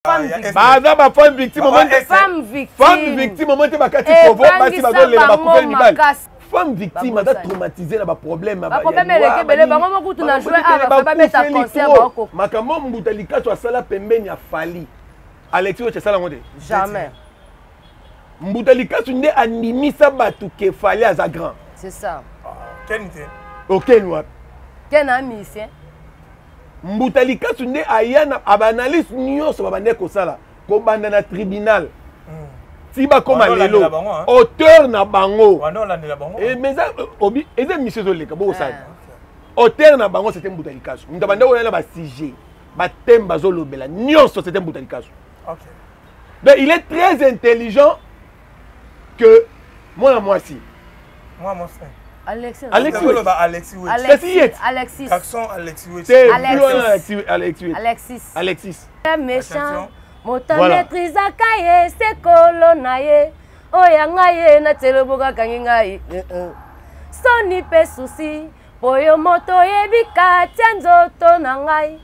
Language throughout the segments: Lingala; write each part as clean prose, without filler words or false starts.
Baza ba femme victime moment femme victime moment bakati provo basi bazolela bakufeli mibali femme victime ada traumatisé na ba problème ba problème eleke bele bango mokutu na jouer aba ba mettre concert bako makambo mbuta likato asala pembeni afali Alexis oche sala ngode jamais mbuta likato nde animisa batu ke fali aza grand c'est ça kenite aucun wa ken amisien mbuta likato nde ayana abanaliste nyonso babande kosala ko banda na tribunal Tiba comme lelo auteur na bango et mais obi eza monsieur zoleka bo ça auteur na bango c'était mbuta likaso ndabanda ona ba sujet ba thème bazolobela nyonso c'était mbuta likaso. OK. Donc il est très intelligent que moi si Alexis méchant Mota maîtrise akaye sekolo naye oyanga ye na teloboka kanginga ye soni pe souci poyo moto yebika tianzoto na ngai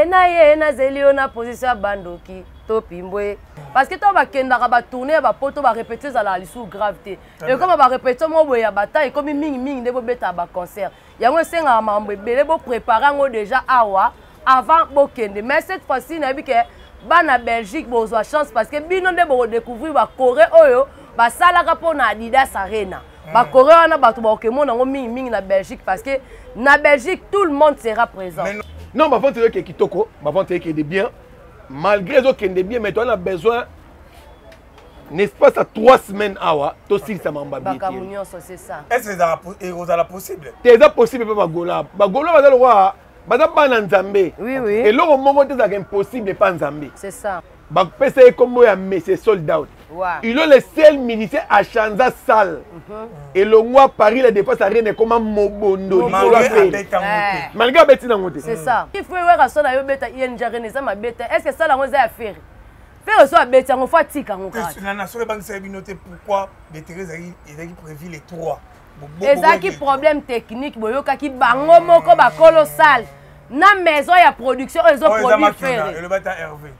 na ye na zelio na position bandoki to pimbwe parce que to ba kendaka ba tourner ba poto ba répéter za la lisu gravité et comme ba répéter mo boya bataille comme mingi nde bo beta ba concert yango senga mambo belé bo préparer ngo déjà awa avant bo kende mais cette fois-ci na bike bana Belgique bozwa chance parce que bino nde bo découvrir ba Corée oyo ba salaka po na Adidas Arena ba Corée wana bato ba okemona ngo mingi na Belgique parce que na Belgique tout le monde sera présent. Non, ma vente est kitoko, ma vente est de bien. Malgré ce qu'il est de bien, mais on a besoin n'est-ce pas ça 3 semaines awa to si ça mamba bien. C'est ça. Est-ce que c'est possible? C'est possible pas bagola. Bagola va le roi. Bada pas na Nzambe. Oui oui. Et là au moment où c'est impossible pas Nzambe. C'est ça. Ba pese comme ya mais c'est sold out. Il est le seul ministère à Chanza salle. Et le mois Paris la dépense à rien comme Mobondo. Malgré beti na ngote. C'est ça. Il faut voir ça na yo beta INJ Renaissance ma beta. Est-ce que ça la ngoza à faire? Faire ça beta ngo fatika ngo. La nation banque c'est noté pourquoi Bétérès il prévu les 3. Ezaki problème technique boyoka ki bango moko ba colossal. Na maison ya production ils ont produit faire. Et le bata Hervé.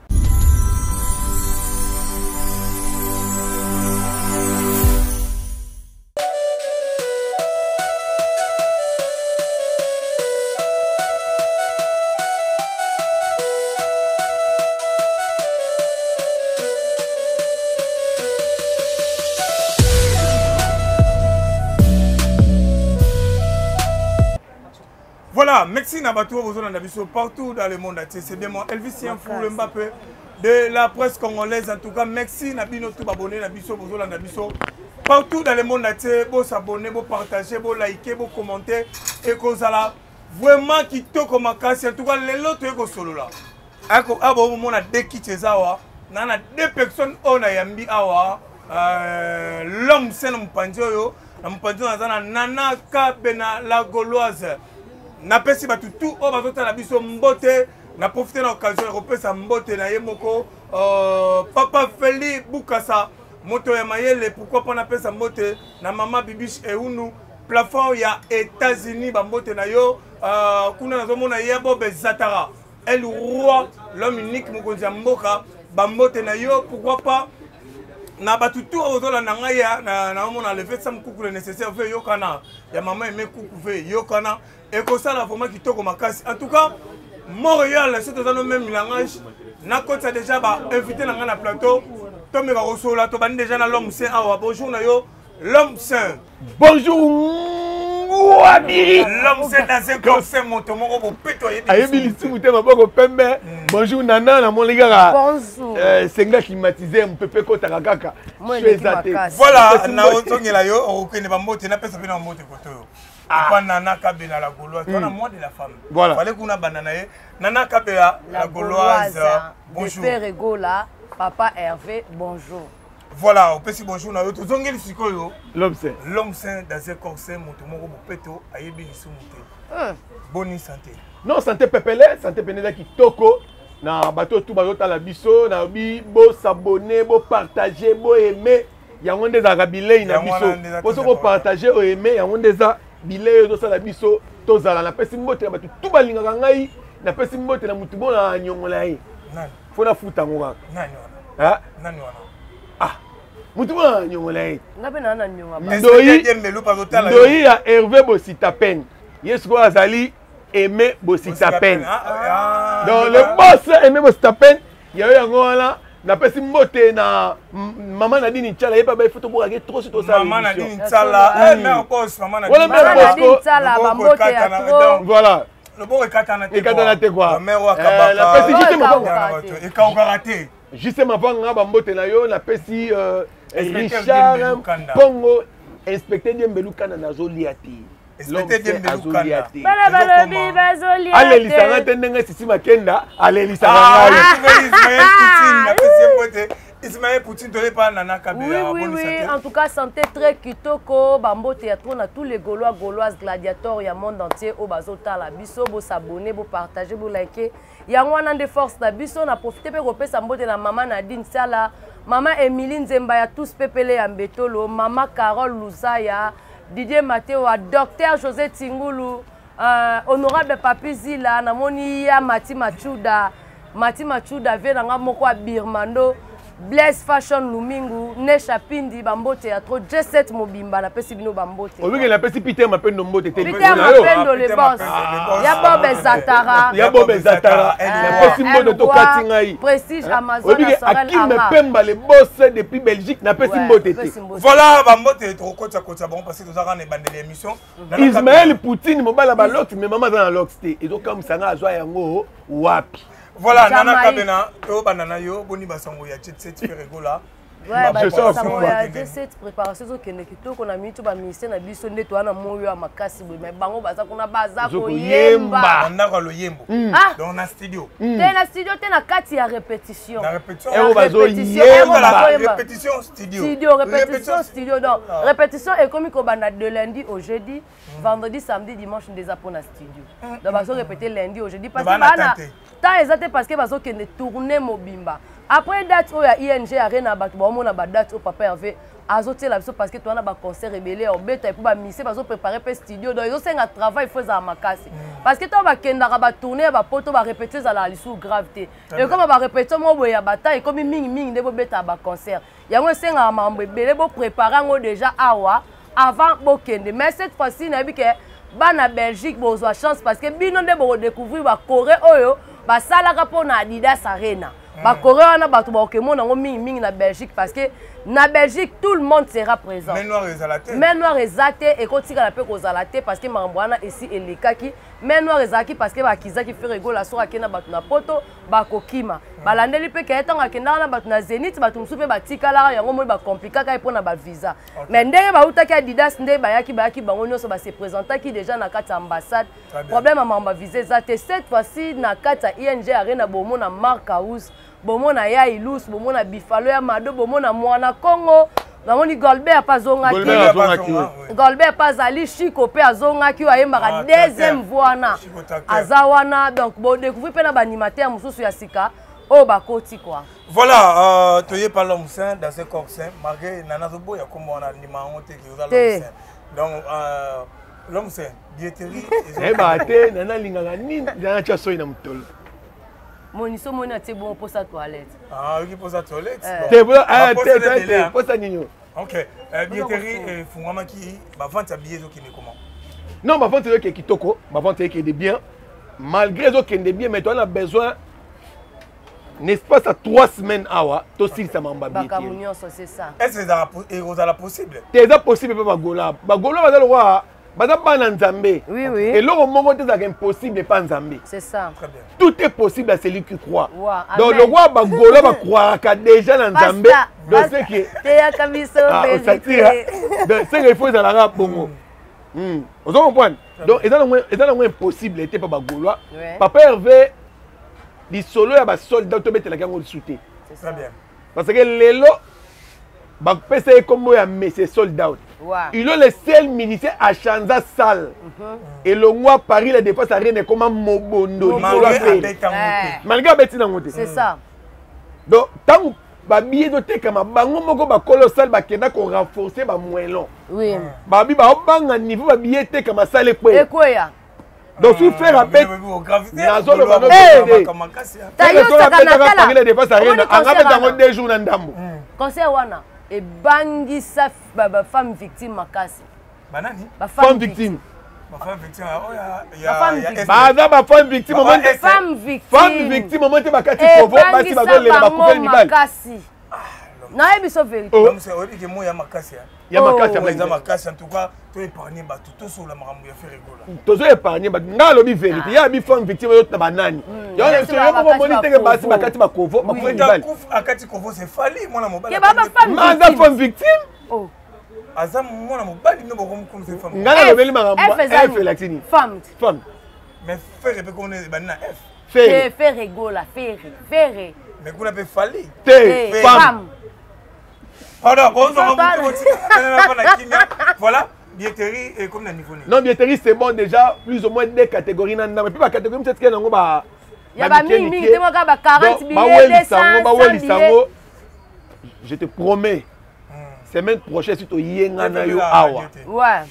Voilà, merci Nabatou, partout dans le monde. C'est bien moi, Elvis Sianfou, le Mbappé de la presse congolaise. En tout cas, merci Nabino tout abonné, Nabiso, Nabiso. Partout dans le monde, vous s'abonner, vous partager, vous liker, vous commenter. Et que ça là, vraiment qui te comme en tout cas, les autres sont solo là. On a deux qui sont là. On a 2 personnes on a yambi awa. L'homme c'est un panjo. Nana Kabena la Gauloise. Na pesi batu tout o bazota na biso mbote na profiter na occasion repesa mbote na yemoko papa Feli Bukasa moto ya mayele pourquoi pas na pesa mbote na mama Bibiche Eunu plafond ya États-Unis ba mbote na yo kuna nazomona yebo bezatara El Roi l'homme unique mokonzi ya mboka ba mbote na yo pourquoi pas na batu tout ozola na ngai na mona lever ça mkuku le nécessaire ve yokana ya maman aimé kuku ve yokana et que ça la vraiment qui toko makasi en tout cas Montréal c'est dans le même langage na côté ça déjà ba invité na ngana plateau to me ba rosola to ban déjà na l'homme saint awa bonjour na yo l'homme saint bonjour Wabiri l'homme saint dans un concert moto moko bo peto yebi ayebi lisumuté maboko pembe bonjour nana na mon ligara bonjour senga climatisé mpepe kota kaka voilà na otongela yo okene ba mbote na pesa pena mbote koto pas Nana Kabela la Gauloise, on a moins de la femme. Voilà. Fallait qu'on a banana. Nana Kabela la Gauloise. Bonjour. Père Egola, papa Hervé, bonjour. Voilà, on peut si bonjour na yo. Tout zongeli sikoyo. L'homme saint. L'homme saint dans un corset moto moko bopeto ayebi lisumuté. Bonne santé. Non, santé pepele, santé peneza ki toko na bato tout bazota la biso na bi bo s'abonner, bo partager, bo aimer. Yango ndeza kabilei na biso. Poso ko partager o aimer yango ndeza bilei to sala biso tozala na pesi mbote na bato tout balingaka ngai na pesi mbote na mutu bona nyongola ye faut na futa ngoka nani wana ah nani wana ah mutu wana nyongola ye ngabe na nyonga ba ndoyi ya Hervé Bositapen yesu ko azali Aimé Bositapen donc le boss Aimé Bositapen ya yango wana na pesi mbote na maman Nadine Nchala yeba ba photo bo ake trop sur ça maman Nadine Nchala mais encore maman Nadine Nchala ba mbote ya trop voilà le bon ekatana te quoi mère wa kabaka la pesi juste raté juste ma vanga ba mbote na yo na pesi Richard Pongo inspecteur Diembelu kana nazo liati inspecteur Diembelu kana allez lisanga tendenga sisi makenda allez lisanga Ismaël Poutine te pas nana kabela oui en tout cas santé très kitoko bambote ya trop na tous les Gaulois Gauloises gladiateurs ya monde entier au bazota la biso bo s'abonner bo partager bo liker ya ngwana de force na biso na profiter pe kopesa mbote na maman Nadine Nchala maman Emilie Nzemba ya tous pepele ya Mbetolo maman Carole Luzaya Didier Matteo wa docteur José Tingulu honorable Papi Zila namoni ya Mati Machuda vena nga moko wa Birmando Blaise Fashion Lumingu Nesha Pindi bambote ya trop J7 mobimba na pesi bino bambote obi la pesi Peter Mapendo mbote te Peter Mapendo le boss ya Bob Zatara na pesi mbote to katingai Prestige Amazon obi Akim Pemba le boss depuis Belgique na pesi mbote te voilà bambote to kota bon parce que nous avons bandé l'émission Ismaël Poutine mobala ba lox mais maman dans lox te ezo comme sanga azwa yango wapi. Voilà, Nana Kabena, yo banana yo, boni basango ya Jet7 Ferregola. Ouais, basango ya Jet7 préparation zo kende kitoko na mitu ba ministère na biso nde to ana moyo ya makasi boy mais bango baza kuna baza ko yemba. Ndaka lo yembo. Dans na studio. Te na studio te na kati ya répétition. Na répétition. Et bazo yemba. Répétition studio. Répétition studio donc répétition est comme ko banda de lundi au jeudi, vendredi, samedi, dimanche déjà pour na studio. Donc bazo répéter lundi au jeudi parce que bana tant exactement parce que bazo kende tourner mobimba. Après date où il y a ING arena bat bon na ba date au papa Hervé azoté la parce que toi na ba concert rebelle au beta pour ba mixer bazo préparer pe studio donc ils ont un travail faut za makasi parce que toi ba kenda ba tourner ba poto ba répéter za la lisu gravité et comme ba répéter mo boya bataille comme mingi de bo beta ba concert yango senga mambo ebele bo préparer ngo déjà awa avant bo kende mais cette fois-ci na bi que bana Belgique bo zo chance parce que bino de bo découvrir ba Corée oyo ba sala ka na Adidas Arena. Ba Corée wana bato ba okemona ngo mingi na Belgique parce que na Belgique tout le monde sera présent. Mais noir ezalate. Mais noir ezate et kotika la pe kozalate parce que mambwana ici elikaki. Mais noir ezaki parce que ba kizaki Ferregola so akena bato na poto ba kokima. Balandeli pe ketanga kenda na bato na Zénith bato musupe batikala yango mo ba compliquer ka epona ba visa. Mais ndenge ba utaki Adidas nde bayaki bango nyoso ba se présentaki déjà na kati ambassade. Problème mamba visa ezate cette fois-ci na kati ING Arena bomo na Mark House. Bomona ya Ilus, bomona Bifalo ya Mado, bomona Mwana Congo. Namoni Golbert pas zonga ki. Golbert pas ali Chico pe azonga ki ayembaka deuxième voix na. Azawana donc bon découvrir pe na ba animateur mususu ya sika o bakoti quoi. Voilà, toyé par l'homme saint dans ce corps saint, malgré nana zobo ya comme on a animé on te ki l'homme saint. Donc l'homme saint, billetterie et ba te nana linganga nini nana cha soyi na mutolo. Moniso moni a bon pour sa toilette. Ah, oui, pour sa toilette. Pour sa nino. Ok. Billetterie et Fungama qui va vendre sa billet qui n'est comment? Non, ma vente est qui toko, ma vente est qui est des biens. Malgré ce qui est des biens, mais on a besoin, n'est-ce pas, ça 3 semaines à toi aussi ça m'a emballé. C'est ça. Est-ce que c'est possible? C'est possible pour Bagola. Bagola va le roi. Oui, oui. Et là, au moment où c'est impossible, pas Nzambé. C'est ça. Très bien. Tout est possible à celui qui croit. Wow. Donc le roi Bagola va croire qu'il déjà dans Nzambé. Donc c'est que. C'est qu'il faut dans la Bongo. Vous comprenez? Donc, c'est impossible, c'était pas Bagola. Papa Hervé, il solo, il y a des soldats qui ont été soutien. Très bien. Parce que les lots, c'est comme ces soldats. Il est le seul ministère à changer salle. Et le roi Paris, la défense à rien est comme un mobondo. Malgré Betty Nangote. C'est ça. Donc, tant que billet de thé comme bango moko ba colossal ba kenda ko renforcer ba moins long. Oui. Ba bi ba banga niveau ba billet thé comme ça les quoi. Et quoi ya? donc si faire appel nazo le bano Paris la défense arena angabeta 2 jours na ndambo conseil wana e bangisa ba femme victime makasi banani ba femme victime baza ba femme victime femme victime moment te bakati kovo basi bazolela bakufeli mibali nayebi so vérité oyebi moya makasi ya makasi eza makasi en tout cas to épargner bato tosola makambo ya faire rigola tozo épargner bato nga lobi vérité ya bi femme victime yo na banani yo moni teke basi bakati bakovo bakufeli mibali akati kovo c'est fali mwana mobali ke baba femme victime aza mwana mobali no bokomukunu c'est femme nga lobeli makambo F latini femme mais faire pe qu'on est banana F faire rigola faire mais kuna pe fali femme. Pardon, voilà, billetterie et comme niveau. Non, billetterie c'est bon déjà, plus ou moins 2 catégories. Mais puis la catégorie, peut-être qu'il y a un il y a 40 billets, 200 billets. Je te promets, semaine prochaine, si tu y es en awa. Ouais.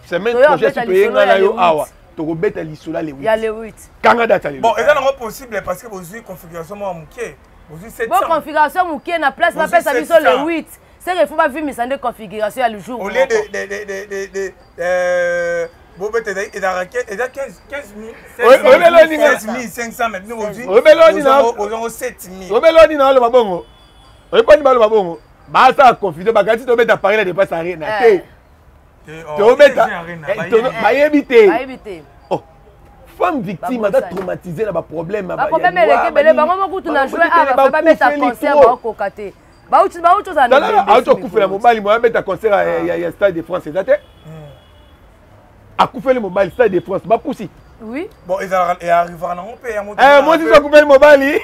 Semaine prochaine, si tu y es en awa. Tu vas mettre l'issola les 8. Il y a les 8. Canada, bon, est-ce que c'est possible parce que vous avez une configuration à Mouké? Bon configuration Mouké na place ma pèse abiso le 8. C'est qu'il faut pas vivre mais configuration à le jour. Au lieu de bon peut-être il a 15 000 500 maintenant aujourd'hui. Aux 7 000. Obeloni na le babongo. Oyepani ba le babongo. Ba ça confusion ba gati to beta parler la dépasse arena. To beta. Ba yebite. Femme victime a traumatisé na ba problème ba problème eleke bele bango mokutu na jouer a ba mettre concert ba kokate ba uti za na a to kufela mobali mo mettre concert ya Stade de France date a kufela mobali Stade de France ba poussi oui bon ils arrivera na on paye à moto moi si so kufela mobali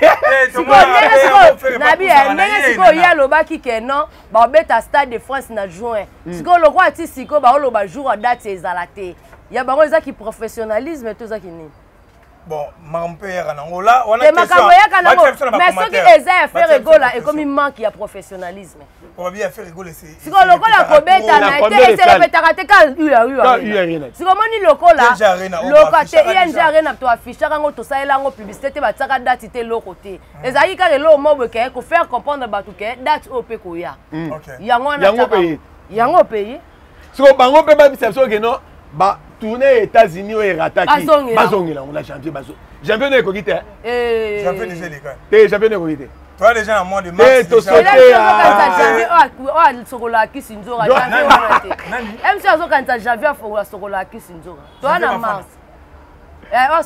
na bien ndenge siko ya lobaki ke non ba beta Stade de France na juin siko lokwa ati siko ba lo ba jour à date ezalate. Il y a des gens qui professionnalisme et tout ça qui n'est. Bon, ma père on a mais ce qui est à faire rigoler et comme il manque il y a professionnalisme. On bien faire rigoler c'est. Si on le colle à Kobeta na été c'est le pétaraté quand si on moni le colle là le côté ING arena to afficher quand to ça là ngo publicité ba tsaka date té le côté. Ezali ka le mo be ko faire comprendre ba tout que date au pe ko ya. OK. Yango pays. Si on bango pe ba biception que non ba tourner États-Unis ou rataki bazongela on a janvier janvier ne kokite janvier déjà les gars janvier ne kokite toi les gens à moins de mars to sauter janvier sokola kisinzora janvier wana te même si azo kanta janvier faut sokola kisinzora toi na mars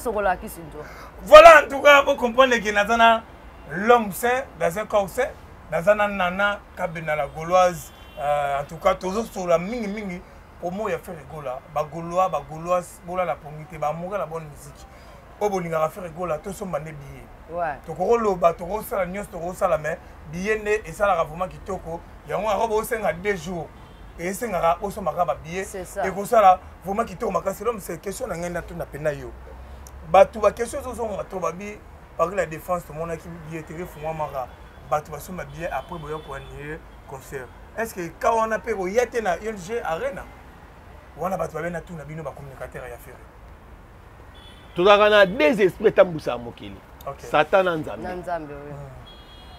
sokola kisinzora voilà en tout cas pour comprendre que nazana l'homme sain dans un corps sain nazana nana kabena la gauloise en tout cas toujours sur la mingi au moins il y a fait rigola ba gaulois bola la pomité ba moura la bonne musique au bolinga va faire rigola tout son mané billet ouais to ko lo ba to ko sala nyos to ko sala mais billet ne et ça la vraiment kitoko ya on robo au 5 à 2 jours et sengara au so makaba billet et ko sala vraiment kitoko makasi l'homme c'est question na ngenda to na pena yo ba tu ba question zo to ba bi par la défense to mon équipe billetterie fuma mara ba tu ba so ma billet après boyo ko annuler concert est-ce que quand on a payé au yate na ING arena wana bato babena tout na bino ba communicateur ya faire tout ça na des esprits tambusa mokili Satan na nzambe oui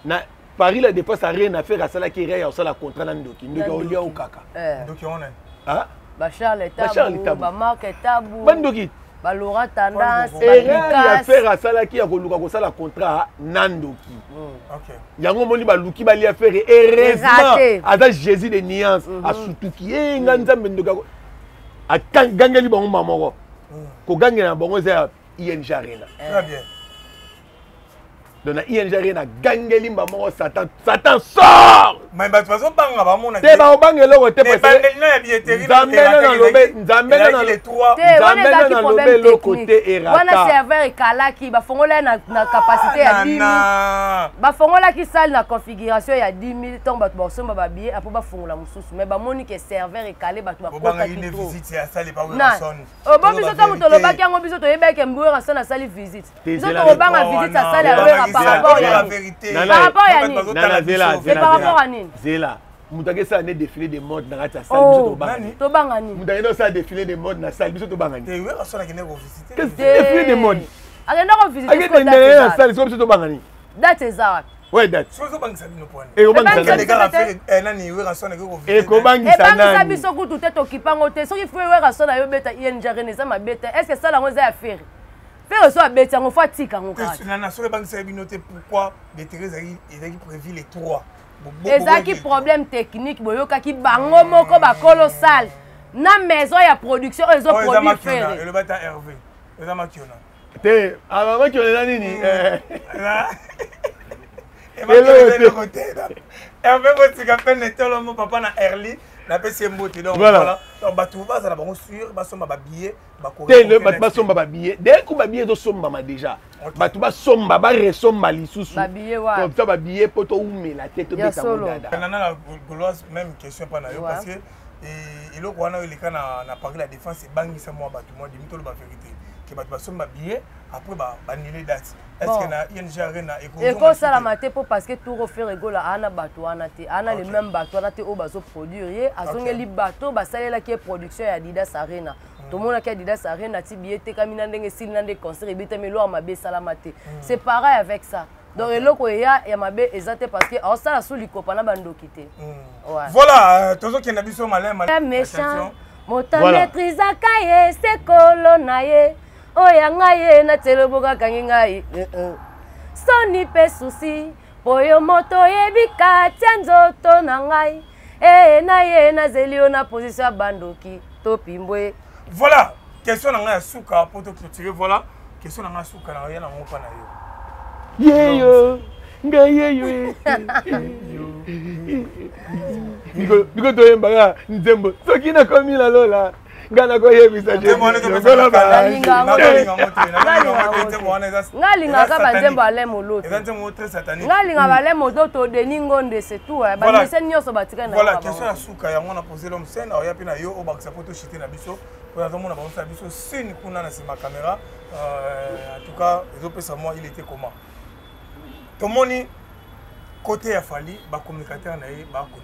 na Paris la dépense arena faire à sala qui réa sala contrat na ndoki olia o kaka ndoki on ah ba Charles Tabu ba Marc Tabu ba ndoki ba Laurent Tendance ya faire à sala qui ya koluka ko sala contrat na ndoki OK yango moni ba luki ba lia faire heureusement ada Jésus de nuance a sutuki nga nzambe ndoka a gangeli bango mamoko ko gangela bango za ING arena très bien donc na ING arena gangeli mamoko Satan sort mais ba façon banga ba mona te ba bangelo ko te parce que na billetterie nzambe na les trois nzambe na lobe le côté erata wana serveur kalaki ba fongola na capacité ya 10 000 ba fongola ki salle na configuration ya 10 000 tant ba somba ba billet après ba fongola mususu mais ba moni que serveur calé ba ba banga une visite ya salle pas personne o bon biso ta muto lobaki yango biso to yebeke mbuera sana salle visite biso to banga visite à salle ya par rapport à la vérité par rapport à nini Zela Moutake ça ne défilé de mode dans la salle biso to bangani. Moutake ça défilé de mode dans la salle biso to bangani. Et oui, on a gagné visiter. Qu'est-ce que défilé de mode? Agenda ko visiter ko dans la salle biso to bangani. Date exact. Ouais, date. So bang ça no point. Et ko bang ça les gars fait nani oui on a ko visiter. Et ko bang ça nani. Et bang ça biso ko tout est occupant oté. So il faut oui on a yo beta ING Renesa ma beta. Est-ce que ça la ngoza affaire? Faire so beta on fa tika on ka. Nana so bang ça binoté pourquoi de Thérèse il a prévu les 3. Ezaki problème technique boyoka ki bango moko ba colossal na maison ya production ils ont produit faire et le bata Hervé les amakiona te avant que on nani ni Hervé ko tika peine tolo mo papa na Erli na pesi mbote donc voilà donc batu ba ça na bango sûr ba somba ba billet ba ko te le ba somba ba billet dès que ba billet do somba ma déjà batu ba somba ba resomba lisusu ba billet wa comme ça ba billet poto oume la tête beta mondada nana la gauloise même question pas na yo parce que et le quoi na il quand na parler la défense bangi ça moi batu moi dimi to la vérité que batu ba somba billet après ba annuler date est-ce que na ING Arena et ko ça la maté pour parce que tout refaire rigolo ana batu ana te ana les mêmes bateaux ana te o bazo produire azongeli bateau ba salela qui production ya Adidas Arena tout le monde qui Adidas Arena ti billet te kamina ndenge style ndenge concert et bité melo mabe salamate c'est pareil avec ça donc eloko ya mabe ezate parce que on ça la sous likopana bandoki te voilà tozo ki na biso malin méchant mota maîtrise akaye c'est colonaye oyanga ye na teloboka kangi ngai soni pe souci poyo moto yebika tia nzoto na ngai na ye na zelio na position bandoki topimbwe. Voilà question na ngai suka pour te clôturer voilà question na ngai suka na ya na ngopa na yo yeyo ngai yeyo biko to yemba nzembo soki na komi la lola ngana ko yebisa je ngola ba ngalinga ka banzembo ale moloto ngalinga bale modoto Denis Ngonde c'est tout ba mese nyoso batika na voilà question ya suka ya ngona poser l'homme scène ya pina yo obakisa photo shiter na biso pour azomona ba sa biso scène kuna na sima caméra en tout cas les opesa moi il était comment tomoni côté ya Fally ba communicateur na ye ba kondo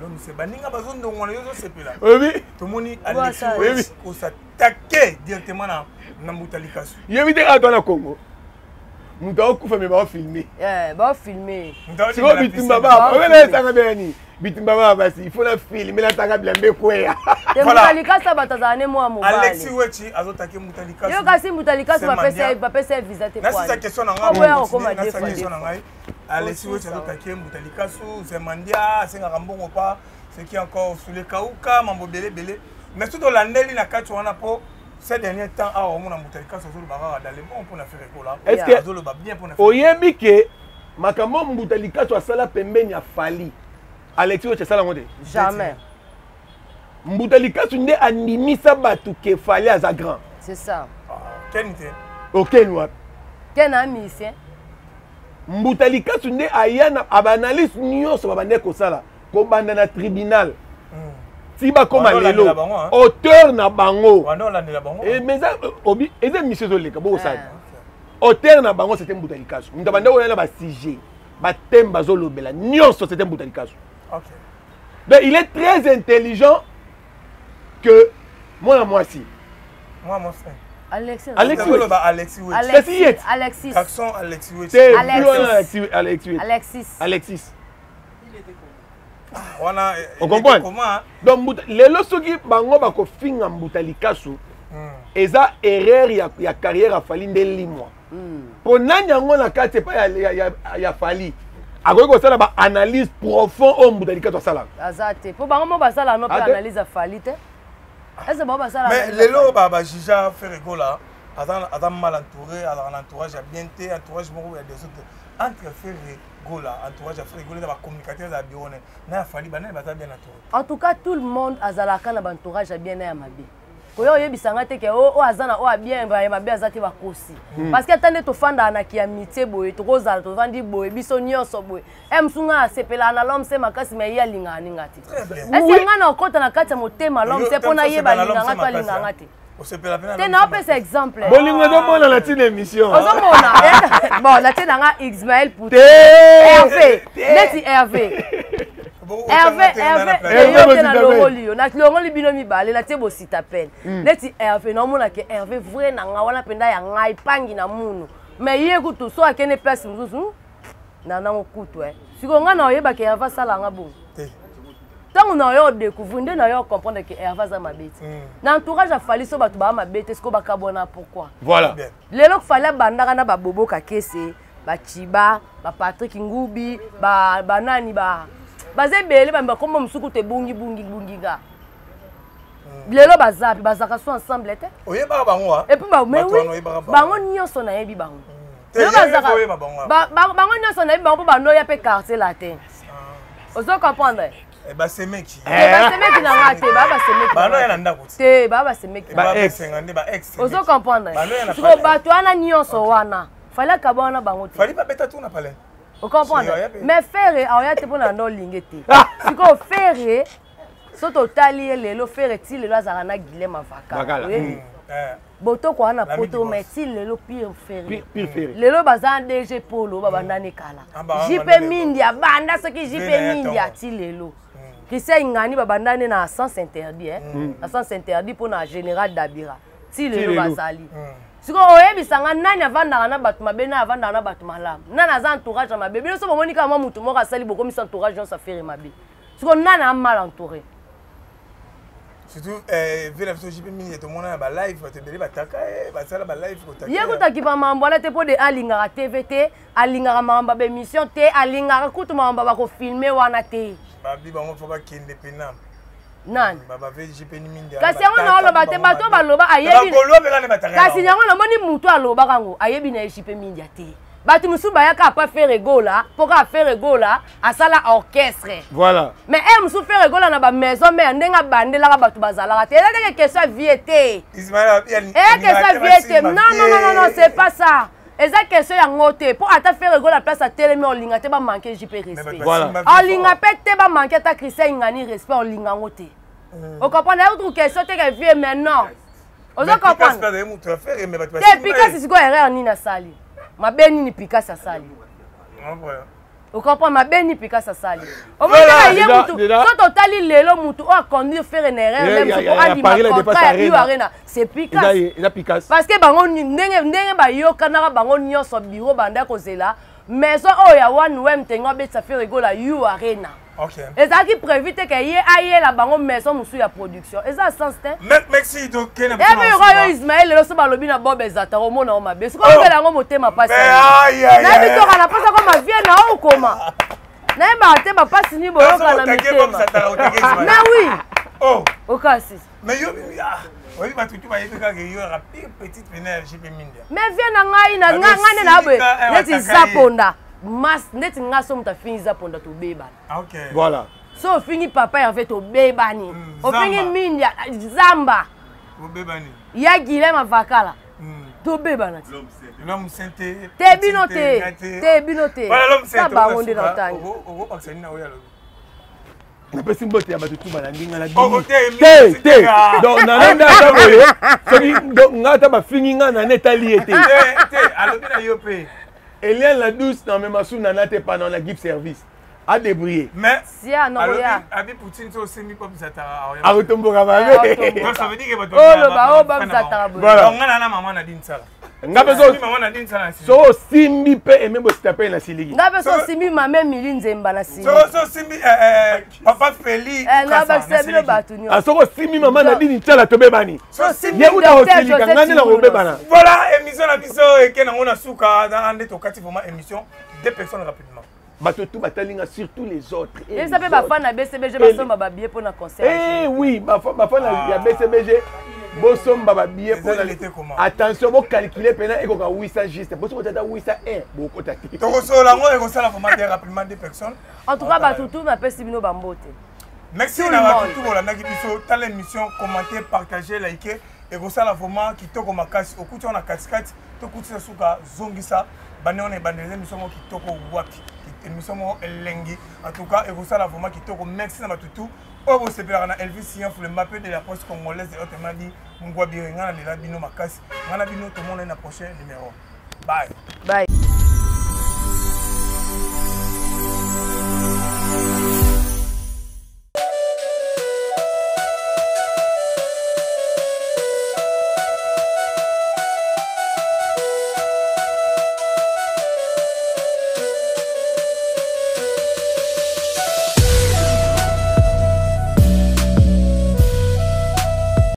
l'homme c'est baninga bazondo ngona yo zo sepela oui tout moni Alexis ko s'attaquer directement na Mbutalikasu yebi te ka na Congo muta okufa me ba filmer ba filmer siko bitumba ba wele tanga beni bitumba ba basi il faut la filmer la tanga bien be kwea Mbutalikasu batazane mo mobile Alexis wechi azotake Mbutalikasu yo kasi Mbutalikasu ba pesa visa te kwa na c'est question na ngai Alexis wechi azotake Mbutalikasu Zemandia senga mbongo pa ce qui encore sous les kauka mambo belé mais tout dans l'année na kati wana po ces derniers temps a au mona Mbutalikasu zo ba dans les bons pour na faire école est-ce que zo ba bien pour na oyebi ke makambo Mbutalikasu asala pembeni ya Fally Alexis wechi asala ngote jamais Mbutalikasu nde animisa batu ke Fally aza grand c'est ça kenite aucun wapi ken amicien Mbutalikasu nde ayana abanaliste nyonso babande kosala ko banda na tribunal si ba koma lelo auteur na bango et mais ça obi eza monsieur zoleka bo osala auteur na bango c'était Mbutalikasu ndabanda oyana ba sujet ba thème bazolobela nyonso c'était Mbutalikasu. OK donc il est très intelligent que moi si moi mon frère Alexis on comprend donc lelo soki bango bako finga Mbutalikasu eza erreur ya carrière ya Fally nde limwa po nani yango na kati pa ya Fally akoki kosala ba analyse profond o Mbutalikasu asala azate po bango mo basala no pa analyse ya Fally te. Est-ce bon ça mais lelo baba jija faire égola attends mal entouré alors l'entourage a bien été entourage bon il y a des autres entre faire égola entourage à faire égola ba communicateur za bione na Fally bana ba bien entouré en tout cas tout le monde azalaka na entourage a bien na mabe koyo yebisanga te ke o azana o bien ba mabe azate ba kosi parce que attendez to fanda na ki amitié boye to kozala to vandi boye biso nyonso boye msunga sepela na l'homme c'est makasi me ya linga ngati est-ce que ngana okota na kati motema l'homme c'est pona yeba linga ngati linga ngati te na opesa exemple bolingo tomona na tina émission ozomona bon na tie nanga Ismaël Pouté Hervé neti Hervé Hervé na longoli na longoli bino mibale na tie bosita pene neti Hervé naomona ke Hervé vrai nanga wana penda ya ngai pangi na munu mais ye kutu so akene place mzuzu na nango kutu siko nga na oyeba ke Hervé sala nga bon tant na yo découvrir nde na yo comprendre que Hervé za mabete na entourage a fallu so batu ba mabete siko bakabona pourquoi voilà lelo ko fallait bandaka na ba bobo kakese ba Chiba ba Patrick Ngubi ba nani ba bazebele ba kombo musuku te bungi ga lelo bazapi bazaka so ensemble te oyeba bango et puis ba mais oui bango nyonso na yebi bango lelo bazaka bango nyonso na yebi bango ba no ya pe quartier latin ozo comprendre ba semeki ba semeki na ngate ba semeki ba no ya ndako te ba semeki ba ex ozo comprendre siko bato wana nyonso wana fallait ka bona bango te fallait pas beta tout na palais o comprendre mais faire aoya te pona ndo lingete siko faire soto tali lelo faire ti lelo azaka na Guilhem Avaka boto ko na poto mais ti lelo pire faire lelo bazan DG Polo babandane kala JP Mindia banda soki JP Mindia ti lelo Christian Ngani babandane na sens interdit na sens interdit pour na général Dabira ti lelo bazali siko oyebisanga nani avandaka na bato mabe na avandaka na bato malamu nani aza entourage na mabe bino so bomoni kama mutu moko asali bokomisa entourage nyonso affaire mabe siko nani a mal entouré surtout vile viso JP Mindia tomona ba live batebele bataka basala ba live kotaka ye kutaki pa mambo ala te po de alingaka TV te alingaka mambo ba émission te alingaka kutu mambo ba ko filmer wana te babi bango fo ba kende penam nani baba VJP Mindia kasi yango na oloba te bato baloba ayebi kasi yango na moni mutu aloba kango ayebi na JP Mindia te bato musu bayaka pas faire rigola pourquoi faire rigola asala orchestre voilà mais musu faire rigola na ba maison mais ndenga bandela ka bato bazalaka te eza question viété Ismaël question viété non c'est pas ça eza question ya ngote pour ata faire rigola place à telemi olinga te ba manquer JP respect voilà olinga pete ba manquer ta Christian Ngani respect olinga ngote o comprendre autre question te que vie maintenant ozo comprendre te Picasso siko erreur ni na sali mabeni ni Picasso sali o comprendre mabeni Picasso sali o mona ye mutu so totali lelo mutu o conduire faire une erreur même pour andi ma arena c'est Picasso parce que bango ndenge ba yokana bango nyonso bureau banda kozela maison o ya one wem tengo be ça fait rigola you arena OK ezaki prévu te que ye aye la bango maison musu ya production eza sens te merci donc kena yo Ismaël le so balobi na Bob ezata o mona o mabe siko ngela ngo motema pasi na bitoka na pasa ko ma vie na o koma na ba te ba pasi ni boyo kana mitema na oui oh okasi mais yo oui ba tutu ba yebeka ke yo rapide petite vénère JP Mindia mais vie na ngai na ngane na boye neti zaponda mas neti ngaso muta fini zaponda to beba OK voilà so fini papa en fait to bebani o fini Mindia zamba o bebani ya Guilhem Avaka to bebana l'homme sainté te binote voilà l'homme sainté ba onde na tangi o pakisani na oya na pesi mbote ya bato tu balandinga na te donc na nda ta boye soki ngata ba fingi nga na netali ete te alobi na yo pe Eliane la douce na même asuna na te pendant la gift service a débrouiller mais si anoya abi Poutine so semi pop zatara a retomboka ba donc ça veut dire que bato o ba zatara voilà on ngana na mama na dinsala ngabe so mama na dinsala so simbi pe et même bostape na siligi ngabe so simbi mama mili nzemba na siligi so simbi papa Feli na ba sebilo batu nyo a so simbi mama na dini tsala to bebani so simbi ye uta osilika ngani na robebana voilà émission na biso ekena ngona suka ande to kati vraiment émission deux personnes rapidement bato tout batalinga surtout les autres et ça peut ba fan na BCBG ba somba ba billet pour na concert oui ba fan ya BCBG bo somba ba billet pour attention bo calculer pena e ko ka 800 juste bo so tata 801 bo ko tati to so la ngo e ko sala vraiment rapidement deux personnes en tout cas ba tout na pesi bino ba mbote merci na ba tout bolanda ki biso ta l'émission commenter partager liker et ko sala vraiment kitoko makasi okuti on a 4 to kuti suka zongisa bande on est bande les émissions qui toko wapi émission elengi en tout cas et vous ça la vraiment qui toko merci na batutu o vous se perdre na Elvis Yen le Mbappé de la presse congolaise et autrement dit ngwa birenga na la bino makasi ngana bino tout le monde na prochain numéro bye